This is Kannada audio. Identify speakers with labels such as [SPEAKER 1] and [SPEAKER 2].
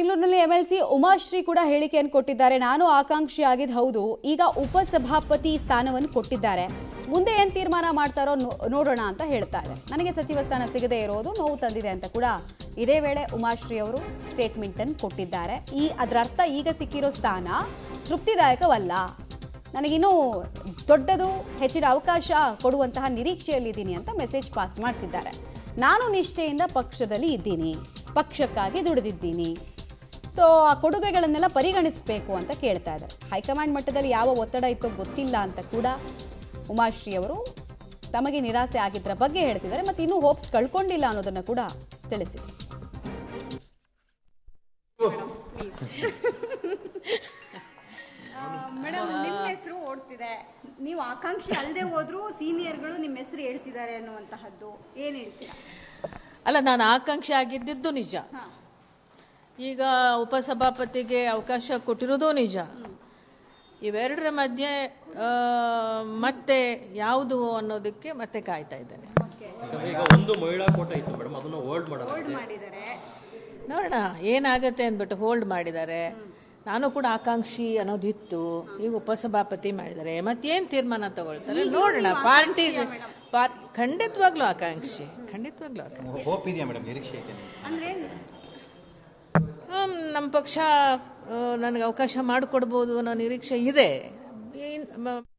[SPEAKER 1] ಬೆಂಗಳೂರಿನಲ್ಲಿ ಎಂಎಲ್ಸಿ ಉಮಾಶ್ರೀ ಕೂಡ ಹೇಳಿಕೆಯನ್ನು ಕೊಟ್ಟಿದ್ದಾರೆ. ನಾನು ಆಕಾಂಕ್ಷಿ ಆಗಿದ್ದು ಹೌದು, ಈಗ ಉಪಸಭಾಪತಿ ಸ್ಥಾನವನ್ನು ಕೊಟ್ಟಿದ್ದಾರೆ, ಮುಂದೆ ಏನು ತೀರ್ಮಾನ ಮಾಡ್ತಾರೋ ನೋಡೋಣ ಅಂತ ಹೇಳ್ತಾರೆ. ನನಗೆ ಸಚಿವ ಸ್ಥಾನ ಸಿಗದೇ ಇರೋದು ನೋವು ತಂದಿದೆ ಅಂತ ಕೂಡ ಇದೇ ವೇಳೆ ಉಮಾಶ್ರೀ ಅವರು ಸ್ಟೇಟ್ಮೆಂಟ್ ಅನ್ನು ಕೊಟ್ಟಿದ್ದಾರೆ. ಅದರ ಅರ್ಥ ಈಗ ಸಿಕ್ಕಿರೋ ಸ್ಥಾನ ತೃಪ್ತಿದಾಯಕವಲ್ಲ, ನನಗಿನ್ನೂ ದೊಡ್ಡದು ಹೆಚ್ಚಿನ ಅವಕಾಶ ಕೊಡುವಂತಹ ನಿರೀಕ್ಷೆಯಲ್ಲಿದ್ದೀನಿ ಅಂತ ಮೆಸೇಜ್ ಪಾಸ್ ಮಾಡ್ತಿದ್ದಾರೆ. ನಾನು ನಿಷ್ಠೆಯಿಂದ ಪಕ್ಷದಲ್ಲಿ ಇದ್ದೀನಿ, ಪಕ್ಷಕ್ಕಾಗಿ ದುಡಿದಿದ್ದೀನಿ, ಸೊ ಆ ಕೊಡುಗೆಗಳನ್ನೆಲ್ಲ ಪರಿಗಣಿಸಬೇಕು ಅಂತ ಕೇಳ್ತಾ ಇದ್ದಾರೆ. ಹೈಕಮಾಂಡ್ ಮಟ್ಟದಲ್ಲಿ ಯಾವ ಒತ್ತಡ ಇತ್ತೋ ಗೊತ್ತಿಲ್ಲ ಅಂತ ಕೂಡ ಉಮಾಶ್ರೀ ಅವರು ತಮಗೆ ನಿರಾಸೆ ಆಗಿದ್ದರ ಬಗ್ಗೆ ಹೇಳ್ತಿದ್ದಾರೆ. ಮತ್ತು ಇನ್ನೂ ಹೋಪ್ಸ್ ಕಳ್ಕೊಂಡಿಲ್ಲ ಅನ್ನೋದನ್ನು ಕೂಡ ತಿಳಿಸಿದರು.
[SPEAKER 2] ಮೇಡಮ್, ನಿಮ್ಮ ಹೆಸರು ಓಡ್ತಿದೆ, ನೀವು ಆಕಾಂಕ್ಷಿ ಅಲ್ಲದೆ ಹೋದ್ರೂ ಸೀನಿಯರ್ಗಳು ನಿಮ್ಮ ಹೆಸರು ಹೇಳ್ತಿದ್ದಾರೆ ಅನ್ನುವಂತಹದ್ದು ಏನು ಹೇಳ್ತೀರಾ?
[SPEAKER 3] ಅಲ್ಲ, ನಾನು ಆಕಾಂಕ್ಷಿ ಆಗಿದ್ದಿದ್ದು ನಿಜ. ಈಗ ಉಪಸಭಾಪತಿಗೆ ಅವಕಾಶ ಕೊಟ್ಟಿರೋದು ನಿಜ. ಇವೆರಡರ ಮಧ್ಯೆ ಮತ್ತೆ ಯಾವುದು ಅನ್ನೋದಕ್ಕೆ ಮತ್ತೆ ಕಾಯ್ತಾ ಇದ್ದೇನೆ.
[SPEAKER 4] ಒಂದು ಮಹಿಳಾ ಕೋಟ ಇತ್ತು ಮೇಡಮ್, ಅದನ್ನು ಹೋಲ್ಡ್
[SPEAKER 2] ಮಾಡಿದ್ದಾರೆ.
[SPEAKER 3] ನೋಡೋಣ ಏನಾಗತ್ತೆ ಅಂದ್ಬಿಟ್ಟು ಹೋಲ್ಡ್ ಮಾಡಿದ್ದಾರೆ. ನಾನು ಕೂಡ ಆಕಾಂಕ್ಷಿ ಅನ್ನೋದಿತ್ತು, ಈಗ ಉಪಸಭಾಪತಿ ಮಾಡಿದ್ದಾರೆ. ಮತ್ತೇನು ತೀರ್ಮಾನ ತಗೊಳ್ತಾರೆ ನೋಡೋಣ. ಪಾರ್ಟಿ ಖಂಡಿತವಾಗ್ಲೂ ಆಕಾಂಕ್ಷಿ. ನಮ್ಮ ಪಕ್ಷ ನನಗೆ ಅವಕಾಶ ಮಾಡಿಕೊಡ್ಬೋದು ಅನ್ನೋ ನಿರೀಕ್ಷೆ ಇದೆ.